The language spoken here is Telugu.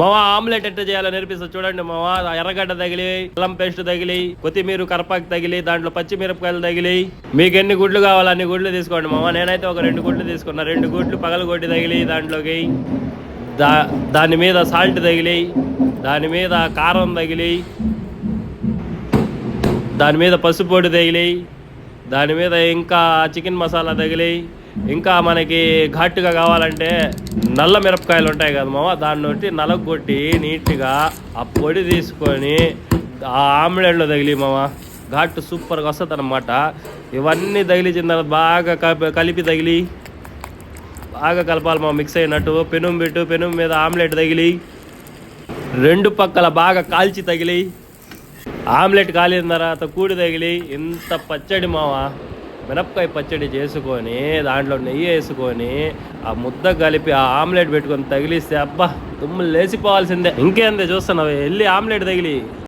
మావా ఆమ్లెట్ ఎట్లా చేయాలో నేర్పిస్తా చూడండి మావా. ఎర్రగడ్డ తగిలి, అల్లం పేస్ట్ తగిలి, కొత్తిమీర కరపాకు తగిలి, దాంట్లో పచ్చిమిరపకాయలు తగిలి, మీకు ఎన్ని గుడ్లు కావాలో అన్ని గుడ్లు తీసుకోండి మావా. నేనైతే ఒక 2 గుడ్లు తీసుకున్నా. 2 గుడ్లు పగలగొట్టి తగిలి దాంట్లోకి దాని మీద సాల్ట్ తగిలి, దాని మీద కారం తగిలి, దాని మీద పసుపు పొడి తగిలి, దాని మీద ఇంకా చికెన్ మసాలా తగిలి, ఇంకా మనకి ఘాటుగా కావాలంటే నల్ల మిరపకాయలు ఉంటాయి కదా మామ, దాన్ని నలగొట్టి నీట్గా ఆ పొడి తీసుకొని ఆ ఆమ్లెట్లో తగిలి మామ ఘాటు సూపర్గా వస్తుంది అన్నమాట. ఇవన్నీ తగిలించిన తర్వాత బాగా కలిపి తగిలి బాగా కలపాలి మామ, మిక్స్ అయినట్టు. పెనుం పెట్టు, పెనుం మీద ఆమ్లెట్ తగిలి 2 పక్కల బాగా కాల్చి తగిలి, ఆమ్లెట్ కాలిన తర్వాత కూడి తగిలి ఇంత పచ్చడి మావా, మిరపకాయ పచ్చడి చేసుకొని దాంట్లో నెయ్యి వేసుకొని ఆ ముద్ద కలిపి ఆ ఆమ్లెట్ పెట్టుకొని తగిలిస్తే అబ్బా తుమ్ములు లేచిపోవాల్సిందే. ఇంకేందే చూస్తున్నావు, వెళ్ళి ఆమ్లెట్ తగిలి.